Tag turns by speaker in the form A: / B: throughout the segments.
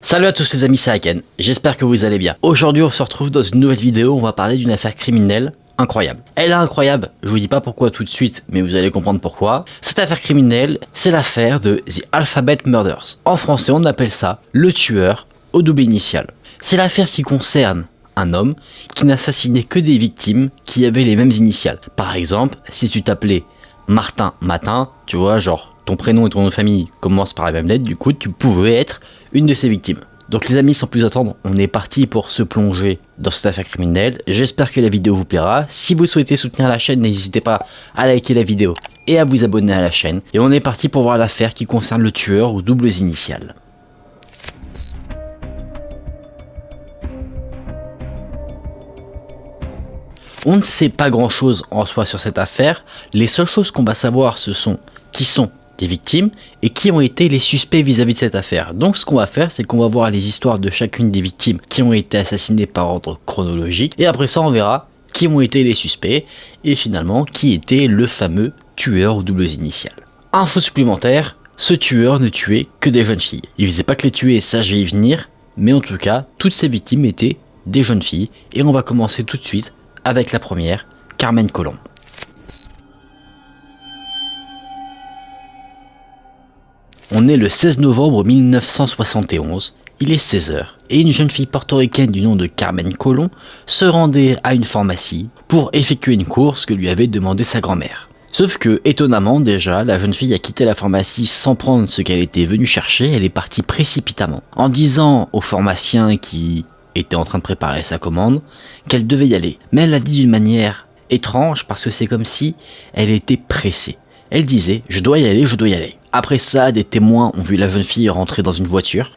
A: Salut à tous les amis, c'est Haken, j'espère que vous allez bien. Aujourd'hui on se retrouve dans une nouvelle vidéo, on va parler d'une affaire criminelle incroyable. Elle est incroyable, je vous dis pas pourquoi tout de suite, mais vous allez comprendre pourquoi. Cette affaire criminelle, c'est l'affaire de The Alphabet Murders. En français on appelle ça le tueur au double initial. C'est l'affaire qui concerne un homme qui n'assassinait que des victimes qui avaient les mêmes initiales. Par exemple, si tu t'appelais Martin Matin, tu vois, genre ton prénom et ton nom de famille commencent par la même lettre, du coup tu pouvais être une de ces victimes. Donc les amis, sans plus attendre, on est parti pour se plonger dans cette affaire criminelle. J'espère que la vidéo vous plaira. Si vous souhaitez soutenir la chaîne, n'hésitez pas à liker la vidéo et à vous abonner à la chaîne. Et on est parti pour voir l'affaire qui concerne le tueur aux doubles initiales. On ne sait pas grand chose en soi sur cette affaire. Les seules choses qu'on va savoir, ce sont qui sont des victimes et qui ont été les suspects vis-à-vis de cette affaire. Donc ce qu'on va faire, c'est qu'on va voir les histoires de chacune des victimes qui ont été assassinées par ordre chronologique, et après ça on verra qui ont été les suspects et finalement qui était le fameux tueur aux doubles initiales. Info supplémentaire, ce tueur ne tuait que des jeunes filles. Il faisait pas que les tuer, ça je vais y venir, mais en tout cas toutes ces victimes étaient des jeunes filles, et on va commencer tout de suite avec la première, Carmen Colomb. On est le 16 novembre 1971, il est 16h, et une jeune fille portoricaine du nom de Carmen Colomb se rendait à une pharmacie pour effectuer une course que lui avait demandé sa grand-mère. Sauf que, étonnamment déjà, la jeune fille a quitté la pharmacie sans prendre ce qu'elle était venue chercher, elle est partie précipitamment, en disant au pharmacien qui était en train de préparer sa commande qu'elle devait y aller. Mais elle l'a dit d'une manière étrange parce que c'est comme si elle était pressée. Elle disait « je dois y aller, je dois y aller ». Après ça, des témoins ont vu la jeune fille rentrer dans une voiture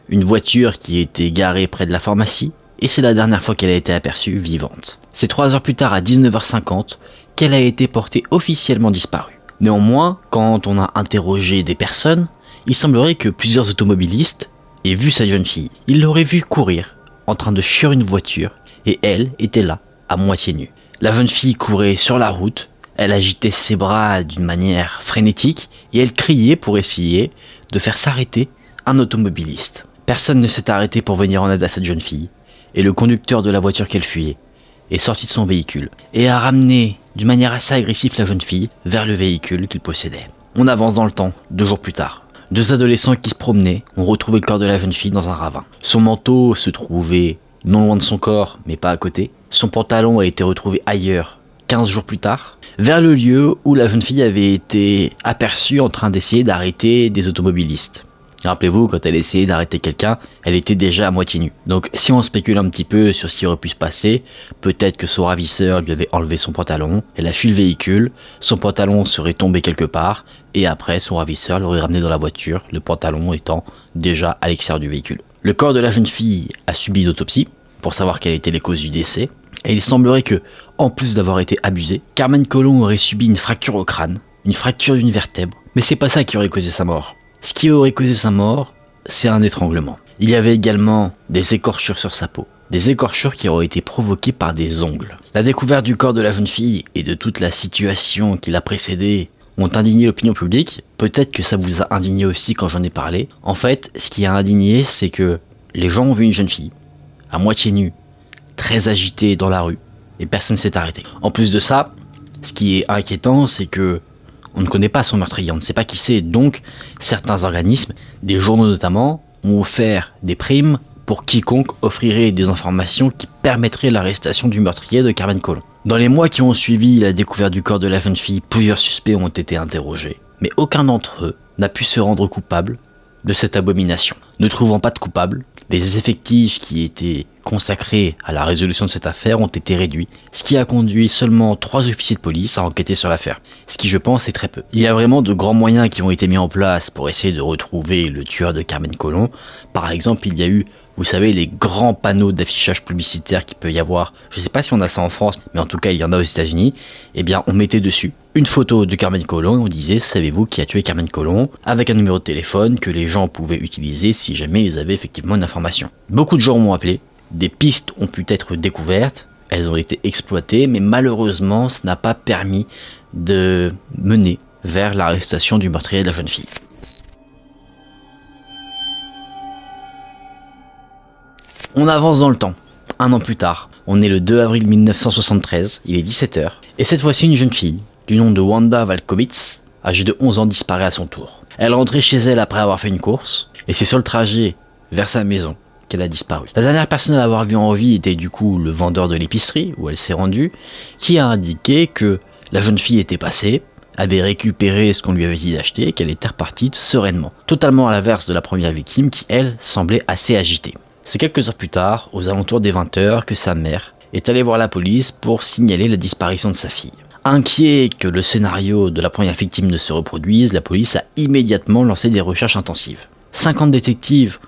A: qui était garée près de la pharmacie, et c'est la dernière fois qu'elle a été aperçue vivante. C'est 3 heures plus tard à 19h50 qu'elle a été portée officiellement disparue. Néanmoins, quand on a interrogé des personnes, il semblerait que plusieurs automobilistes aient vu cette jeune fille. Ils l'auraient vue courir, en train de fuir une voiture, et elle était là, à moitié nue. La jeune fille courait sur la route, elle agitait ses bras d'une manière frénétique et elle criait pour essayer de faire s'arrêter un automobiliste. Personne ne s'est arrêté pour venir en aide à cette jeune fille, et le conducteur de la voiture qu'elle fuyait est sorti de son véhicule et a ramené d'une manière assez agressive la jeune fille vers le véhicule qu'il possédait. On avance dans le temps, 2 jours plus tard. 2 adolescents qui se promenaient ont retrouvé le corps de la jeune fille dans un ravin. Son manteau se trouvait non loin de son corps, mais pas à côté. Son pantalon a été retrouvé ailleurs 15 jours plus tard, vers le lieu où la jeune fille avait été aperçue en train d'essayer d'arrêter des automobilistes. Rappelez-vous, quand elle essayait d'arrêter quelqu'un, elle était déjà à moitié nue. Donc si on spécule un petit peu sur ce qui aurait pu se passer, peut-être que son ravisseur lui avait enlevé son pantalon, elle a fui le véhicule, son pantalon serait tombé quelque part, et après son ravisseur l'aurait ramené dans la voiture, le pantalon étant déjà à l'extérieur du véhicule. Le corps de la jeune fille a subi une autopsie, pour savoir quelles étaient les causes du décès, et il semblerait que, en plus d'avoir été abusée, Carmen Colomb aurait subi une fracture au crâne, une fracture d'une vertèbre, mais c'est pas ça qui aurait causé sa mort. Ce qui aurait causé sa mort, c'est un étranglement. Il y avait également des écorchures sur sa peau, des écorchures qui auraient été provoquées par des ongles. La découverte du corps de la jeune fille et de toute la situation qui l'a précédée ont indigné l'opinion publique. Peut-être que ça vous a indigné aussi quand j'en ai parlé. En fait, ce qui a indigné, c'est que les gens ont vu une jeune fille, à moitié nue, très agitée dans la rue, et personne ne s'est arrêté. En plus de ça, ce qui est inquiétant, c'est que on ne connaît pas son meurtrier, on ne sait pas qui c'est, donc certains organismes, des journaux notamment, ont offert des primes pour quiconque offrirait des informations qui permettraient l'arrestation du meurtrier de Carmen Colomb. Dans les mois qui ont suivi la découverte du corps de la jeune fille, plusieurs suspects ont été interrogés, mais aucun d'entre eux n'a pu se rendre coupable de cette abomination. Ne trouvant pas de coupable, les effectifs qui étaient consacrés à la résolution de cette affaire ont été réduits, ce qui a conduit seulement 3 officiers de police à enquêter sur l'affaire, ce qui je pense est très peu. Il y a vraiment de grands moyens qui ont été mis en place pour essayer de retrouver le tueur de Carmen Colomb. Par exemple, il y a eu, vous savez, les grands panneaux d'affichage publicitaire qu'il peut y avoir, je ne sais pas si on a ça en France, mais en tout cas il y en a aux États-Unis. Eh bien on mettait dessus une photo de Carmen Colomb et on disait « Savez-vous qui a tué Carmen Colomb ?» avec un numéro de téléphone que les gens pouvaient utiliser si jamais ils avaient effectivement une information. Beaucoup de gens m'ont appelé, des pistes ont pu être découvertes, elles ont été exploitées, mais malheureusement ça n'a pas permis de mener vers l'arrestation du meurtrier de la jeune fille. On avance dans le temps. Un an plus tard, on est le 2 avril 1973, il est 17h, et cette fois-ci une jeune fille, du nom de Wanda Walkowicz, âgée de 11 ans, disparaît à son tour. Elle rentrait chez elle après avoir fait une course, et c'est sur le trajet vers sa maison qu'elle a disparu. La dernière personne à l'avoir vue en vie était du coup le vendeur de l'épicerie, où elle s'est rendue, qui a indiqué que la jeune fille était passée, avait récupéré ce qu'on lui avait dit d'acheter et qu'elle était repartie sereinement. Totalement à l'inverse de la première victime qui, elle, semblait assez agitée. C'est quelques heures plus tard, aux alentours des 20h, que sa mère est allée voir la police pour signaler la disparition de sa fille. Inquiet que le scénario de la première victime ne se reproduise, la police a immédiatement lancé des recherches intensives. 50 détectives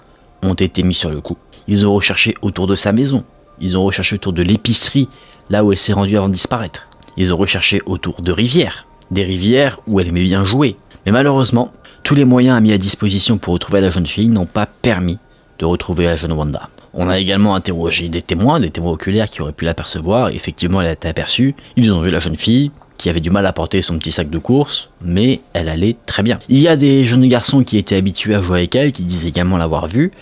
A: ont été mis sur le coup. Ils ont recherché autour de sa maison, ils ont recherché autour de l'épicerie, là où elle s'est rendue avant de disparaître. Ils ont recherché autour de rivières, des rivières où elle aimait bien jouer. Mais malheureusement, tous les moyens mis à disposition pour retrouver la jeune fille n'ont pas permis de retrouver la jeune Wanda. On a également interrogé des témoins oculaires qui auraient pu l'apercevoir, et effectivement elle a été aperçue. Ils ont vu la jeune fille, qui avait du mal à porter son petit sac de course, mais elle allait très bien. Il y a des jeunes garçons qui étaient habitués à jouer avec elle, qui disent également l'avoir vue,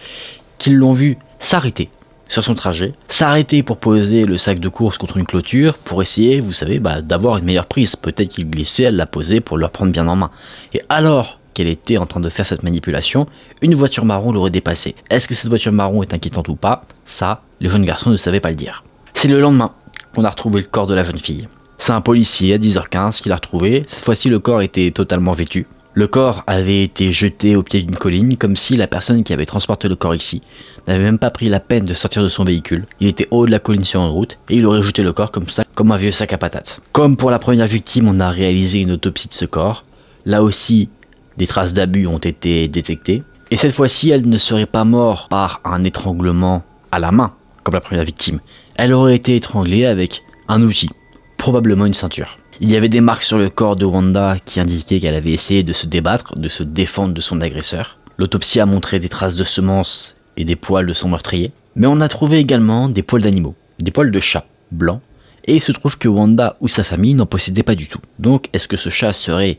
A: qui l'ont vue s'arrêter sur son trajet, s'arrêter pour poser le sac de course contre une clôture, pour essayer, vous savez, d'avoir une meilleure prise. Peut-être qu'il glissait, elle l'a posé pour le reprendre bien en main. Et alors qu'elle était en train de faire cette manipulation, une voiture marron l'aurait dépassée. Est-ce que cette voiture marron est inquiétante ou pas? Ça, les jeunes garçons ne savaient pas le dire. C'est le lendemain qu'on a retrouvé le corps de la jeune fille. C'est un policier à 10h15 qui l'a retrouvé. Cette fois-ci, le corps était totalement vêtu. Le corps avait été jeté au pied d'une colline, comme si la personne qui avait transporté le corps ici n'avait même pas pris la peine de sortir de son véhicule. Il était au haut de la colline sur une route, et il aurait jeté le corps comme ça, comme un vieux sac à patates. Comme pour la première victime, on a réalisé une autopsie de ce corps. Là aussi, des traces d'abus ont été détectées. Et cette fois-ci, elle ne serait pas morte par un étranglement à la main, comme la première victime. Elle aurait été étranglée avec un outil, probablement une ceinture. Il y avait des marques sur le corps de Wanda qui indiquaient qu'elle avait essayé de se débattre, de se défendre de son agresseur. L'autopsie a montré des traces de semences et des poils de son meurtrier. Mais on a trouvé également des poils d'animaux, des poils de chat blancs. Et il se trouve que Wanda ou sa famille n'en possédaient pas du tout. Donc est-ce que ce chat serait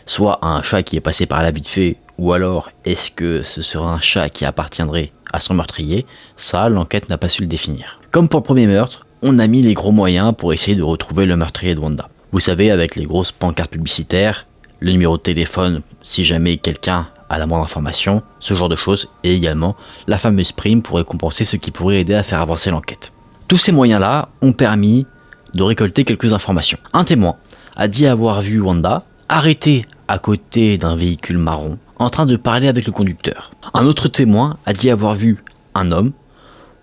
A: soit un chat qui est passé par là vite fait, ou alors est-ce que ce serait un chat qui appartiendrait à son meurtrier? Ça, l'enquête n'a pas su le définir. Comme pour le premier meurtre, on a mis les gros moyens pour essayer de retrouver le meurtrier de Wanda. Vous savez, avec les grosses pancartes publicitaires, le numéro de téléphone si jamais quelqu'un a la moindre information, ce genre de choses, et également la fameuse prime pour récompenser ce qui pourrait aider à faire avancer l'enquête. Tous ces moyens-là ont permis de récolter quelques informations. Un témoin a dit avoir vu Wanda arrêtée à côté d'un véhicule marron, en train de parler avec le conducteur. Un autre témoin a dit avoir vu un homme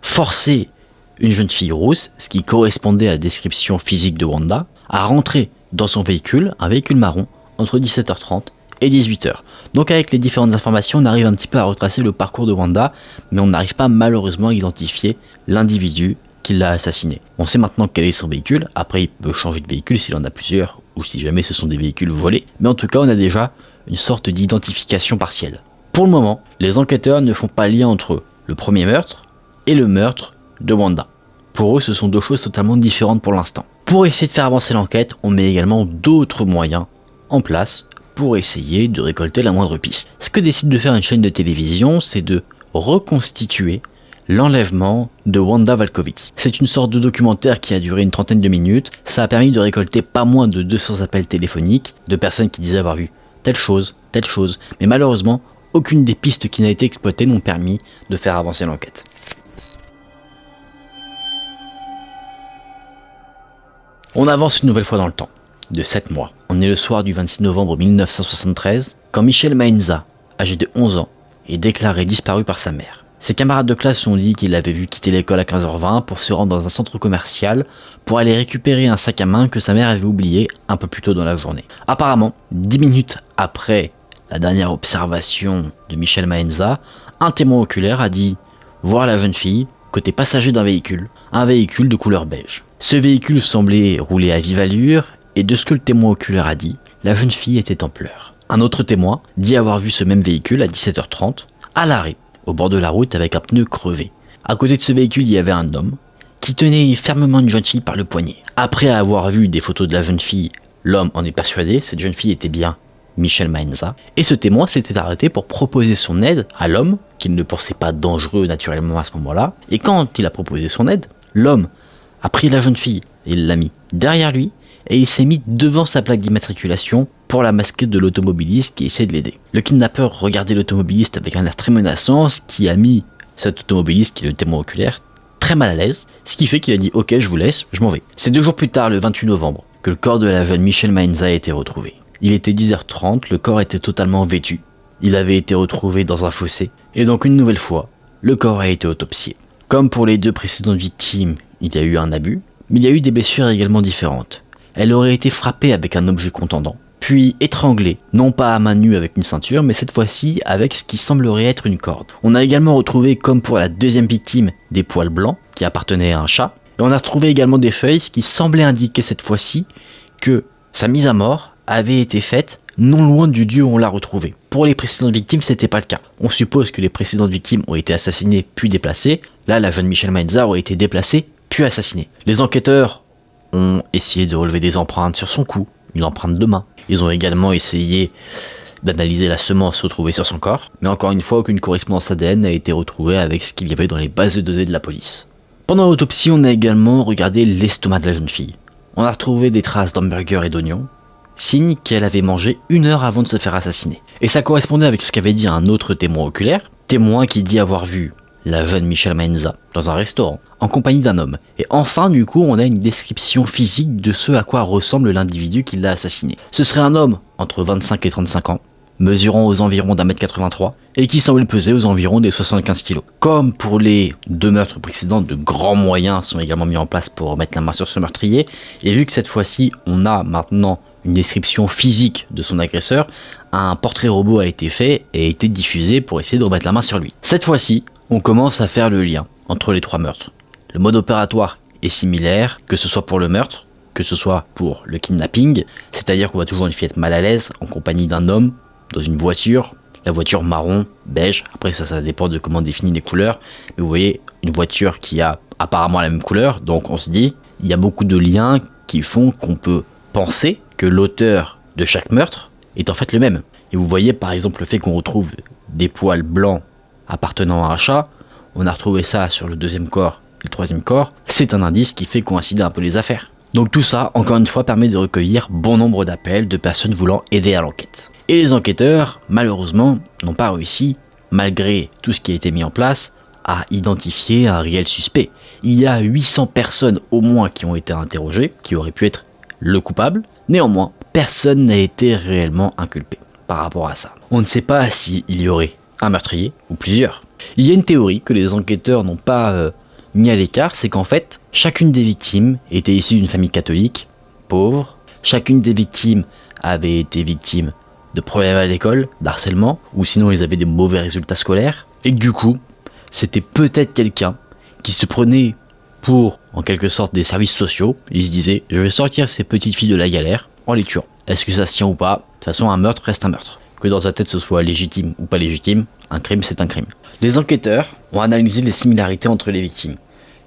A: forcer une jeune fille rousse, ce qui correspondait à la description physique de Wanda, à rentrer dans son véhicule, un véhicule marron, entre 17h30 et 18h. Donc avec les différentes informations, on arrive un petit peu à retracer le parcours de Wanda, mais on n'arrive pas malheureusement à identifier l'individu qui l'a assassiné. On sait maintenant quel est son véhicule, après il peut changer de véhicule s'il en a plusieurs, ou si jamais ce sont des véhicules volés, mais en tout cas on a déjà une sorte d'identification partielle. Pour le moment, les enquêteurs ne font pas lien entre le premier meurtre et le meurtre de Wanda. Pour eux, ce sont deux choses totalement différentes pour l'instant. Pour essayer de faire avancer l'enquête, on met également d'autres moyens en place pour essayer de récolter la moindre piste. Ce que décide de faire une chaîne de télévision, c'est de reconstituer l'enlèvement de Wanda Walkowicz. C'est une sorte de documentaire qui a duré une trentaine de minutes. Ça a permis de récolter pas moins de 200 appels téléphoniques de personnes qui disaient avoir vu telle chose, mais malheureusement, aucune des pistes qui n'a été exploitée n'ont permis de faire avancer l'enquête. On avance une nouvelle fois dans le temps, de 7 mois. On est le soir du 26 novembre 1973, quand Michel Maenza, âgé de 11 ans, est déclaré disparu par sa mère. Ses camarades de classe ont dit qu'il l'avait vu quitter l'école à 15h20 pour se rendre dans un centre commercial pour aller récupérer un sac à main que sa mère avait oublié un peu plus tôt dans la journée. Apparemment, 10 minutes après la dernière observation de Michel Maenza, un témoin oculaire a dit voir la jeune fille côté passager d'un véhicule, un véhicule de couleur beige. Ce véhicule semblait rouler à vive allure et de ce que le témoin oculaire a dit, la jeune fille était en pleurs. Un autre témoin dit avoir vu ce même véhicule à 17h30 à l'arrêt, au bord de la route avec un pneu crevé. À côté de ce véhicule, il y avait un homme qui tenait fermement une jeune fille par le poignet. Après avoir vu des photos de la jeune fille, l'homme en est persuadé, cette jeune fille était bien Michel Maenza, et ce témoin s'était arrêté pour proposer son aide à l'homme, qu'il ne pensait pas dangereux naturellement à ce moment-là, et quand il a proposé son aide, l'homme a pris la jeune fille et il l'a mis derrière lui, et il s'est mis devant sa plaque d'immatriculation pour la masquer de l'automobiliste qui essaie de l'aider. Le kidnappeur regardait l'automobiliste avec un air très menaçant, ce qui a mis cet automobiliste, qui est le témoin oculaire, très mal à l'aise, ce qui fait qu'il a dit « Ok, je vous laisse, je m'en vais ». C'est 2 jours plus tard, le 28 novembre, que le corps de la jeune Michel Maenza a été retrouvé. Il était 10h30, le corps était totalement vêtu, il avait été retrouvé dans un fossé, et donc une nouvelle fois, le corps a été autopsié. Comme pour les 2 précédentes victimes, il y a eu un abus, mais il y a eu des blessures également différentes. Elle aurait été frappée avec un objet contondant, puis étranglée, non pas à main nue avec une ceinture, mais cette fois-ci avec ce qui semblerait être une corde. On a également retrouvé, comme pour la 2e victime, des poils blancs qui appartenaient à un chat, et on a retrouvé également des feuilles, ce qui semblait indiquer cette fois-ci que sa mise à mort avait été faite non loin du lieu où on l'a retrouvé. Pour les précédentes victimes, c'était pas le cas. On suppose que les précédentes victimes ont été assassinées puis déplacées. Là, la jeune Michel Maenza aurait été déplacée puis assassinée. Les enquêteurs ont essayé de relever des empreintes sur son cou, une empreinte de main. Ils ont également essayé d'analyser la semence retrouvée sur son corps, mais encore une fois, aucune correspondance ADN n'a été retrouvée avec ce qu'il y avait dans les bases de données de la police. Pendant l'autopsie, on a également regardé l'estomac de la jeune fille. On a retrouvé des traces d'hamburger et d'oignons, signe qu'elle avait mangé 1 heure avant de se faire assassiner. Et ça correspondait avec ce qu'avait dit un autre témoin oculaire, témoin qui dit avoir vu la jeune Michel Maenza dans un restaurant, en compagnie d'un homme. Et enfin, du coup, on a une description physique de ce à quoi ressemble l'individu qui l'a assassiné. Ce serait un homme entre 25 et 35 ans, mesurant aux environs d'1m83, et qui semble peser aux environs des 75 kg. Comme pour les 2 meurtres précédents, de grands moyens sont également mis en place pour mettre la main sur ce meurtrier, et vu que cette fois-ci, on a maintenant une description physique de son agresseur, un portrait robot a été fait et a été diffusé pour essayer de remettre la main sur lui. Cette fois-ci, on commence à faire le lien entre les 3 meurtres. Le mode opératoire est similaire, que ce soit pour le meurtre, que ce soit pour le kidnapping, c'est-à-dire qu'on voit toujours une fillette mal à l'aise en compagnie d'un homme dans une voiture, la voiture marron, beige, après ça dépend de comment on définit les couleurs, mais vous voyez une voiture qui a apparemment la même couleur, donc on se dit, il y a beaucoup de liens qui font qu'on peut penser que l'auteur de chaque meurtre est en fait le même. Et vous voyez par exemple le fait qu'on retrouve des poils blancs appartenant à un chat, on a retrouvé ça sur le 2e corps et le 3e corps, c'est un indice qui fait coïncider un peu les affaires. Donc tout ça, encore une fois, permet de recueillir bon nombre d'appels de personnes voulant aider à l'enquête. Et les enquêteurs, malheureusement, n'ont pas réussi, malgré tout ce qui a été mis en place, à identifier un réel suspect. Il y a 800 personnes au moins qui ont été interrogées, qui auraient pu être le coupable. Néanmoins, personne n'a été réellement inculpé par rapport à ça. On ne sait pas s'il y aurait un meurtrier ou plusieurs. Il y a une théorie que les enquêteurs n'ont pas mis à l'écart, c'est qu'en fait, chacune des victimes était issue d'une famille catholique, pauvre. Chacune des victimes avait été victime de problèmes à l'école, d'harcèlement, ou sinon ils avaient des mauvais résultats scolaires. Et que du coup, c'était peut-être quelqu'un qui se prenait pour, en quelque sorte, des services sociaux. Il se disait, je vais sortir ces petites filles de la galère en les tuant. Est-ce que ça se tient ou pas? De toute façon, un meurtre reste un meurtre. Que dans sa tête ce soit légitime ou pas légitime, un crime c'est un crime. Les enquêteurs ont analysé les similarités entre les victimes.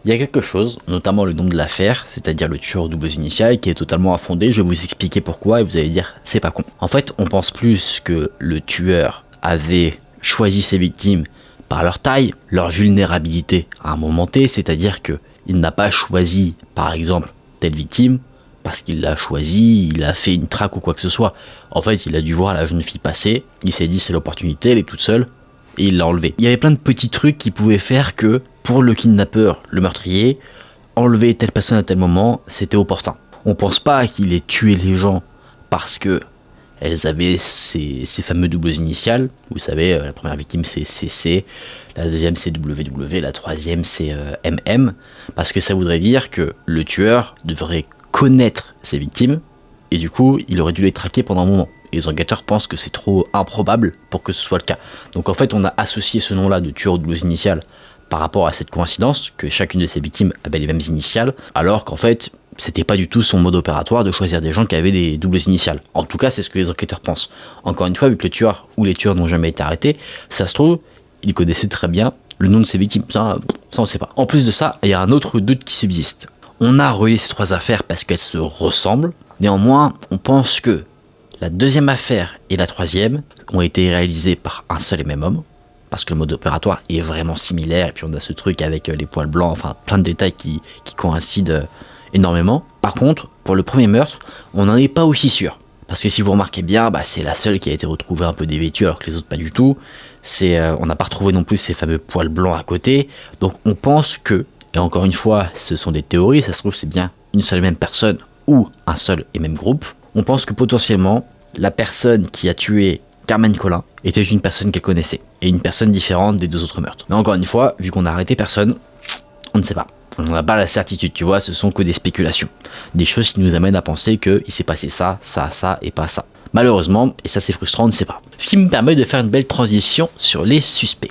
A: Il y a quelque chose, notamment le nom de l'affaire, c'est-à-dire le tueur aux doubles initiales, qui est totalement infondé. Je vais vous expliquer pourquoi et vous allez dire c'est pas con. En fait, on pense plus que le tueur avait choisi ses victimes par leur taille, leur vulnérabilité à un moment T, c'est-à-dire que il n'a pas choisi, par exemple, telle victime parce qu'il l'a choisi, il a fait une traque ou quoi que ce soit. En fait, il a dû voir la jeune fille passer, il s'est dit c'est l'opportunité, elle est toute seule, et il l'a enlevée. Il y avait plein de petits trucs qui pouvaient faire que, pour le kidnappeur, le meurtrier, enlever telle personne à tel moment, c'était opportun. On pense pas qu'il ait tué les gens parce que elles avaient ces fameux doubles initiales. Vous savez, la première victime c'est CC, la deuxième c'est WW, la troisième c'est MM, parce que ça voudrait dire que le tueur devrait connaître ses victimes, et du coup, il aurait dû les traquer pendant un moment. Et les enquêteurs pensent que c'est trop improbable pour que ce soit le cas. Donc en fait, on a associé ce nom-là de tueur aux doubles initiales par rapport à cette coïncidence, que chacune de ses victimes avait les mêmes initiales, alors qu'en fait, c'était pas du tout son mode opératoire de choisir des gens qui avaient des doubles initiales. En tout cas, c'est ce que les enquêteurs pensent. Encore une fois, vu que le tueur ou les tueurs n'ont jamais été arrêtés, ça se trouve, ils connaissaient très bien le nom de ses victimes. Ça on sait pas. En plus de ça, il y a un autre doute qui subsiste. On a relié ces 3 affaires parce qu'elles se ressemblent. Néanmoins, on pense que La deuxième affaire et la troisième ont été réalisées par un seul et même homme, parce que le mode opératoire est vraiment similaire, et puis on a ce truc avec les poils blancs, enfin plein de détails qui coïncident énormément. Par contre, pour le premier meurtre, on n'en est pas aussi sûr. Parce que si vous remarquez bien, c'est la seule qui a été retrouvée un peu dévêtue, alors que les autres pas du tout. On n'a pas retrouvé non plus ces fameux poils blancs à côté. Donc on pense que, et encore une fois, ce sont des théories, ça se trouve c'est bien une seule et même personne, ou un seul et même groupe. On pense que potentiellement, la personne qui a tué Carmen Colin était une personne qu'elle connaissait, et une personne différente des deux autres meurtres. Mais encore une fois, vu qu'on n'a arrêté personne, on ne sait pas. On n'a pas la certitude, tu vois, ce sont que des spéculations. Des choses qui nous amènent à penser qu'il s'est passé ça, ça et pas ça. Malheureusement, et ça c'est frustrant, on ne sait pas. Ce qui me permet de faire une belle transition sur les suspects.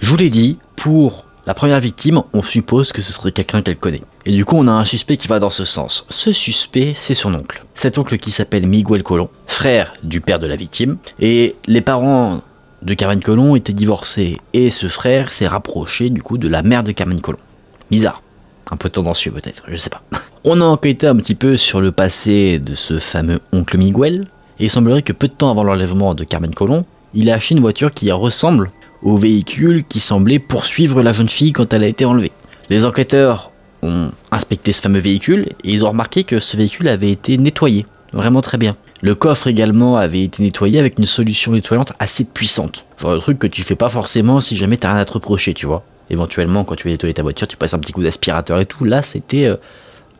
A: Je vous l'ai dit, pour la première victime, on suppose que ce serait quelqu'un qu'elle connaît. Et du coup, on a un suspect qui va dans ce sens. Ce suspect, c'est son oncle. Cet oncle qui s'appelle Miguel Colon, frère du père de la victime. Et les parents de Carmen Colon était divorcé et ce frère s'est rapproché du coup de la mère de Carmen Colon. Bizarre, un peu tendancieux peut-être, je sais pas. On a enquêté un petit peu sur le passé de ce fameux oncle Miguel et il semblerait que peu de temps avant l'enlèvement de Carmen Colon, il a acheté une voiture qui ressemble au véhicule qui semblait poursuivre la jeune fille quand elle a été enlevée. Les enquêteurs ont inspecté ce fameux véhicule et ils ont remarqué que ce véhicule avait été nettoyé, vraiment très bien. Le coffre également avait été nettoyé avec une solution nettoyante assez puissante. Genre le truc que tu fais pas forcément si jamais t'as rien à te reprocher, tu vois. Éventuellement, quand tu veux nettoyer ta voiture, tu passes un petit coup d'aspirateur et tout. Là, c'était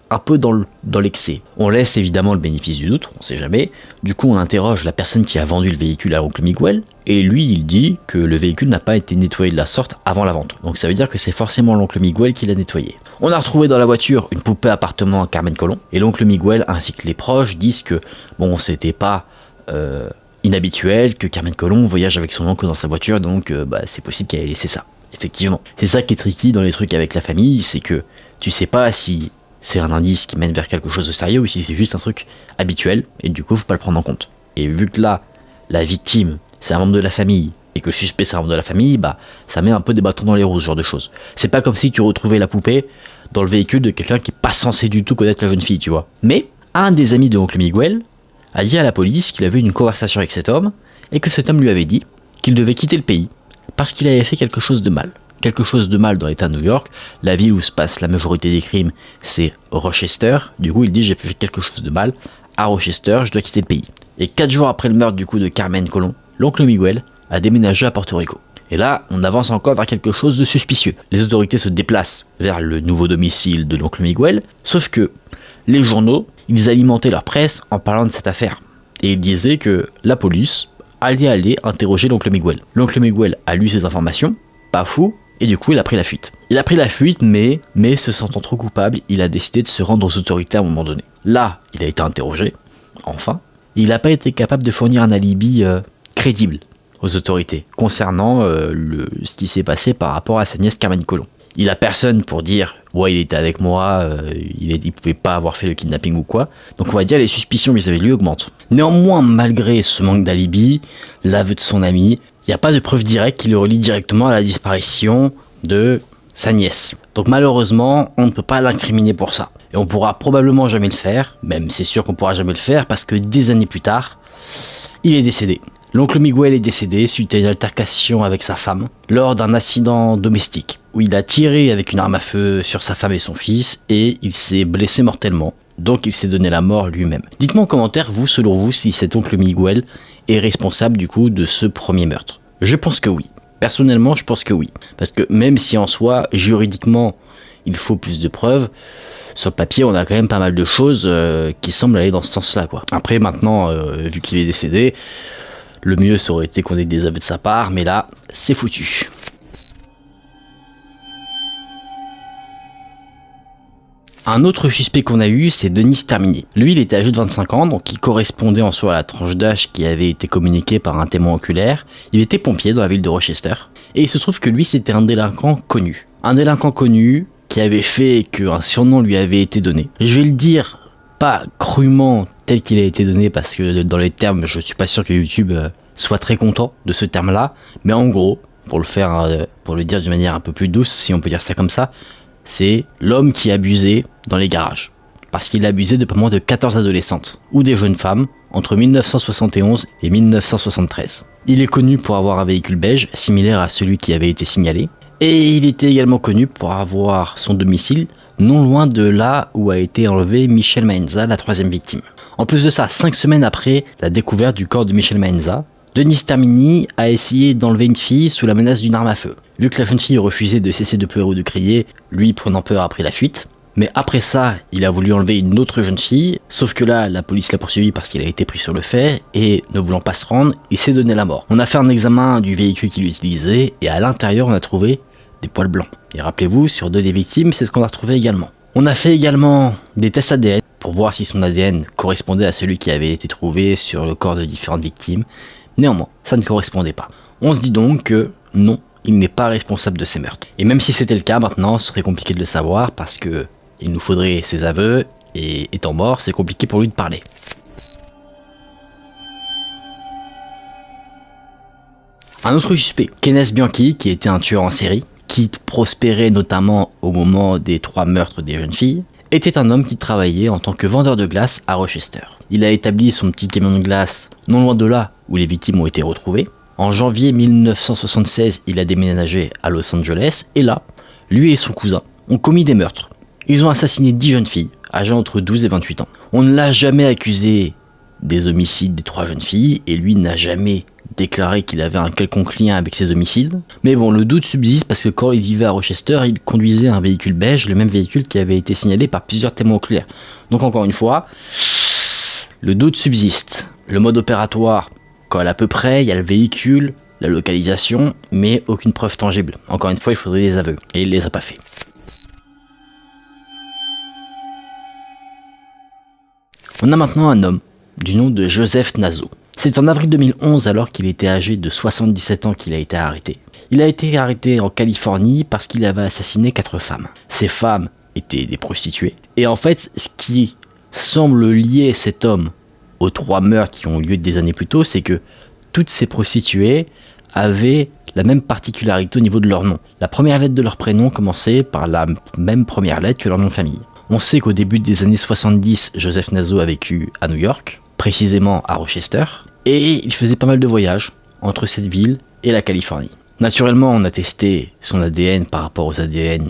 A: un peu dans l'excès. On laisse évidemment le bénéfice du doute, on sait jamais. Du coup, on interroge la personne qui a vendu le véhicule à l'oncle Miguel. Et lui, il dit que le véhicule n'a pas été nettoyé de la sorte avant la vente. Donc ça veut dire que c'est forcément l'oncle Miguel qui l'a nettoyé. On a retrouvé dans la voiture une poupée appartement à Carmen Colon. Et l'oncle Miguel ainsi que les proches disent que bon, c'était pas inhabituel que Carmen Colon voyage avec son oncle dans sa voiture, donc c'est possible qu'elle ait laissé ça. Effectivement. C'est ça qui est tricky dans les trucs avec la famille, c'est que tu sais pas si c'est un indice qui mène vers quelque chose de sérieux ou si c'est juste un truc habituel, et du coup faut pas le prendre en compte. Et vu que là, la victime, c'est un membre de la famille, et que le suspect c'est un membre de la famille, ça met un peu des bâtons dans les roues, ce genre de choses. C'est pas comme si tu retrouvais la poupée dans le véhicule de quelqu'un qui est pas censé du tout connaître la jeune fille, tu vois. Mais, un des amis de l'oncle Miguel a dit à la police qu'il avait eu une conversation avec cet homme, et que cet homme lui avait dit qu'il devait quitter le pays, parce qu'il avait fait quelque chose de mal. Quelque chose de mal dans l'état de New York, la ville où se passe la majorité des crimes, c'est Rochester. Du coup, il dit j'ai fait quelque chose de mal à Rochester, je dois quitter le pays. Et 4 jours après le meurtre du coup de Carmen Colon, l'oncle Miguel a déménagé à Porto Rico. Et là, on avance encore vers quelque chose de suspicieux. Les autorités se déplacent vers le nouveau domicile de l'oncle Miguel, sauf que les journaux, ils alimentaient leur presse en parlant de cette affaire. Et ils disaient que la police allait aller interroger l'oncle Miguel. L'oncle Miguel a lu ces informations, pas fou, et du coup il a pris la fuite. Il a pris la fuite, mais se sentant trop coupable, il a décidé de se rendre aux autorités à un moment donné. Là, il a été interrogé, enfin. Il n'a pas été capable de fournir un alibi crédible aux autorités concernant ce qui s'est passé par rapport à sa nièce Carmen Colon. Il a personne pour dire ouais il était avec moi, il pouvait pas avoir fait le kidnapping ou quoi. Donc on va dire les suspicions vis-à-vis de lui augmentent. Néanmoins, malgré ce manque d'alibi, l'aveu de son ami, il n'y a pas de preuve directe qui le relie directement à la disparition de sa nièce. Donc malheureusement, on ne peut pas l'incriminer pour ça. Et on pourra probablement jamais le faire, même c'est sûr qu'on pourra jamais le faire parce que des années plus tard, il est décédé. L'oncle Miguel est décédé suite à une altercation avec sa femme lors d'un accident domestique où il a tiré avec une arme à feu sur sa femme et son fils et il s'est blessé mortellement. Donc il s'est donné la mort lui-même. Dites-moi en commentaire, vous, selon vous, si cet oncle Miguel est responsable du coup de ce premier meurtre. Je pense que oui. Personnellement, je pense que oui. Parce que même si en soi, juridiquement, il faut plus de preuves, sur le papier, on a quand même pas mal de choses qui semblent aller dans ce sens-là, quoi. Après, maintenant, vu qu'il est décédé, le mieux ça aurait été qu'on ait des aveux de sa part, mais là, c'est foutu. Un autre suspect qu'on a eu, c'est Denis Terminier. Lui, il était âgé de 25 ans, donc il correspondait en soi à la tranche d'âge qui avait été communiquée par un témoin oculaire. Il était pompier dans la ville de Rochester. Et il se trouve que lui, c'était un délinquant connu. Un délinquant connu qui avait fait qu'un surnom lui avait été donné. Je vais le dire, pas crûment tel qu'il a été donné, parce que dans les termes, je suis pas sûr que YouTube soit très content de ce terme-là. Mais en gros, pour le dire d'une manière un peu plus douce, si on peut dire ça comme ça, c'est l'homme qui abusait dans les garages. Parce qu'il abusait de pas moins de 14 adolescentes, ou des jeunes femmes, entre 1971 et 1973. Il est connu pour avoir un véhicule beige, similaire à celui qui avait été signalé, et il était également connu pour avoir son domicile non loin de là où a été enlevé Michel Maenza, la troisième victime. En plus de ça, 5 semaines après la découverte du corps de Michel Maenza, Denis Termini a essayé d'enlever une fille sous la menace d'une arme à feu. Vu que la jeune fille refusait de cesser de pleurer ou de crier, lui prenant peur a pris la fuite. Mais après ça, il a voulu enlever une autre jeune fille, sauf que là, la police l'a poursuivi parce qu'il a été pris sur le fait, et ne voulant pas se rendre, il s'est donné la mort. On a fait un examen du véhicule qu'il utilisait, et à l'intérieur, on a trouvé des poils blancs. Et rappelez-vous, sur 2 des victimes, c'est ce qu'on a retrouvé également. On a fait également des tests ADN pour voir si son ADN correspondait à celui qui avait été trouvé sur le corps de différentes victimes. Néanmoins, ça ne correspondait pas. On se dit donc que non, il n'est pas responsable de ces meurtres. Et même si c'était le cas maintenant, ce serait compliqué de le savoir parce que il nous faudrait ses aveux, et étant mort, c'est compliqué pour lui de parler. Un autre suspect, Kenneth Bianchi, qui était un tueur en série, qui prospérait notamment au moment des 3 meurtres des jeunes filles, était un homme qui travaillait en tant que vendeur de glace à Rochester. Il a établi son petit camion de glace non loin de là où les victimes ont été retrouvées. En janvier 1976, il a déménagé à Los Angeles, et là, lui et son cousin ont commis des meurtres. Ils ont assassiné 10 jeunes filles, âgées entre 12 et 28 ans. On ne l'a jamais accusé des homicides des 3 jeunes filles, et lui n'a jamais déclaré qu'il avait un quelconque lien avec ces homicides. Mais bon, le doute subsiste parce que quand il vivait à Rochester, il conduisait un véhicule beige, le même véhicule qui avait été signalé par plusieurs témoins oculaires. Donc encore une fois, le doute subsiste. Le mode opératoire colle à peu près, il y a le véhicule, la localisation, mais aucune preuve tangible. Encore une fois, il faudrait des aveux, et il les a pas fait. On a maintenant un homme du nom de Joseph Naso. C'est en avril 2011, alors qu'il était âgé de 77 ans, qu'il a été arrêté. Il a été arrêté en Californie parce qu'il avait assassiné 4 femmes. Ces femmes étaient des prostituées. Et en fait, ce qui semble lier cet homme aux 3 meurtres qui ont eu lieu des années plus tôt, c'est que toutes ces prostituées avaient la même particularité au niveau de leur nom. La première lettre de leur prénom commençait par la même première lettre que leur nom de famille. On sait qu'au début des années 70, Joseph Naso a vécu à New York, précisément à Rochester, et il faisait pas mal de voyages entre cette ville et la Californie. Naturellement, on a testé son ADN par rapport aux ADN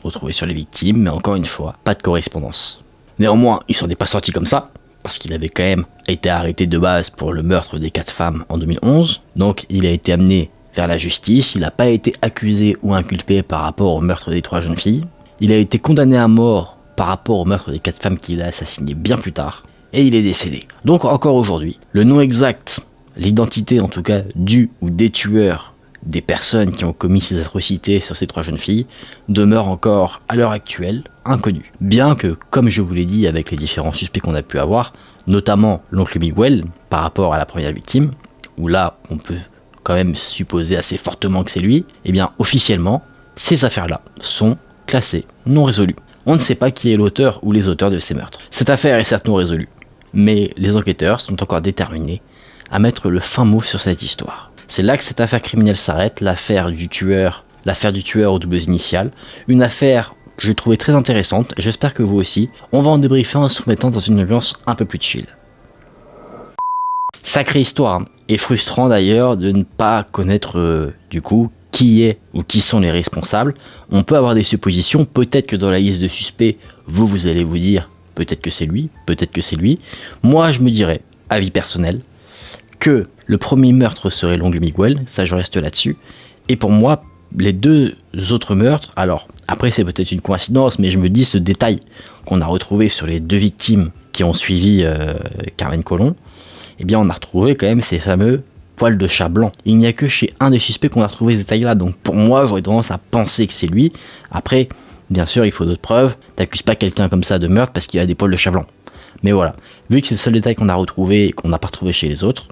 A: retrouvés sur les victimes, mais encore une fois, pas de correspondance. Néanmoins, il s'en est pas sorti comme ça, parce qu'il avait quand même été arrêté de base pour le meurtre des 4 femmes en 2011, donc il a été amené vers la justice, il n'a pas été accusé ou inculpé par rapport au meurtre des 3 jeunes filles, il a été condamné à mort par rapport au meurtre des 4 femmes qu'il a assassinées bien plus tard, et il est décédé. Donc encore aujourd'hui, le nom exact, l'identité en tout cas du ou des tueurs, des personnes qui ont commis ces atrocités sur ces 3 jeunes filles, demeure encore à l'heure actuelle inconnue. Bien que, comme je vous l'ai dit avec les différents suspects qu'on a pu avoir, notamment l'oncle Miguel par rapport à la première victime, où là on peut quand même supposer assez fortement que c'est lui, et bien officiellement, ces affaires-là sont classées non résolues. On ne sait pas qui est l'auteur ou les auteurs de ces meurtres. Cette affaire est certes non résolue, mais les enquêteurs sont encore déterminés à mettre le fin mot sur cette histoire. C'est là que cette affaire criminelle s'arrête, l'affaire du tueur aux doubles initiales, une affaire que j'ai trouvée très intéressante, j'espère que vous aussi. On va en débriefer en se mettant dans une ambiance un peu plus chill. Sacrée histoire, hein. Et frustrant d'ailleurs de ne pas connaître du coup qui est ou qui sont les responsables. On peut avoir des suppositions, peut-être que dans la liste de suspects, vous allez vous dire peut-être que c'est lui, peut-être que c'est lui. Moi je me dirais, avis personnel, que le premier meurtre serait l'oncle Miguel, ça je reste là-dessus. Et pour moi, les 2 autres meurtres, alors après c'est peut-être une coïncidence, mais je me dis ce détail qu'on a retrouvé sur les 2 victimes qui ont suivi Carmen Colon, eh bien on a retrouvé quand même ces fameux poils de chat blanc. Il n'y a que chez un des suspects qu'on a retrouvé ce détail-là, donc pour moi j'aurais tendance à penser que c'est lui. Après, bien sûr, il faut d'autres preuves, t'accuses pas quelqu'un comme ça de meurtre parce qu'il a des poils de chat blanc. Mais voilà, vu que c'est le seul détail qu'on a retrouvé et qu'on n'a pas retrouvé chez les autres,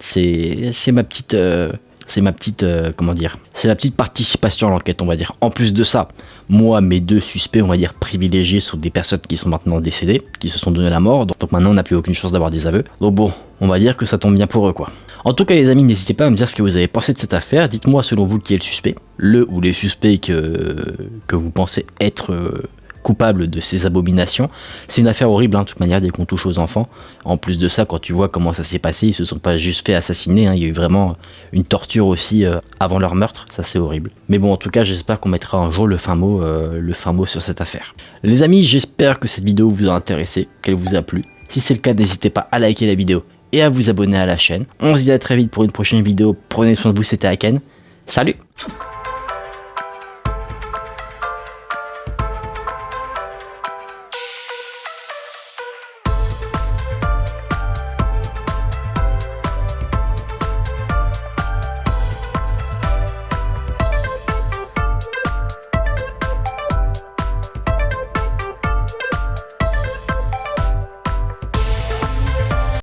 A: c'est ma petite participation à l'enquête, on va dire. En plus de ça, moi, mes 2 suspects, on va dire privilégiés, sont des personnes qui sont maintenant décédées, qui se sont donné la mort, donc maintenant on n'a plus aucune chance d'avoir des aveux. Donc bon, on va dire que ça tombe bien pour eux, quoi. En tout cas les amis, n'hésitez pas à me dire ce que vous avez pensé de cette affaire. Dites-moi selon vous qui est le suspect, le ou les suspects que vous pensez être coupable de ces abominations. C'est une affaire horrible, de toute manière, dès qu'on touche aux enfants. En plus de ça, quand tu vois comment ça s'est passé, ils se sont pas juste fait assassiner, il y a eu vraiment une torture aussi avant leur meurtre, ça c'est horrible. Mais bon, en tout cas, j'espère qu'on mettra un jour le fin mot sur cette affaire. Les amis, j'espère que cette vidéo vous a intéressé, qu'elle vous a plu. Si c'est le cas, n'hésitez pas à liker la vidéo et à vous abonner à la chaîne. On se dit à très vite pour une prochaine vidéo. Prenez soin de vous, c'était Aken. Salut!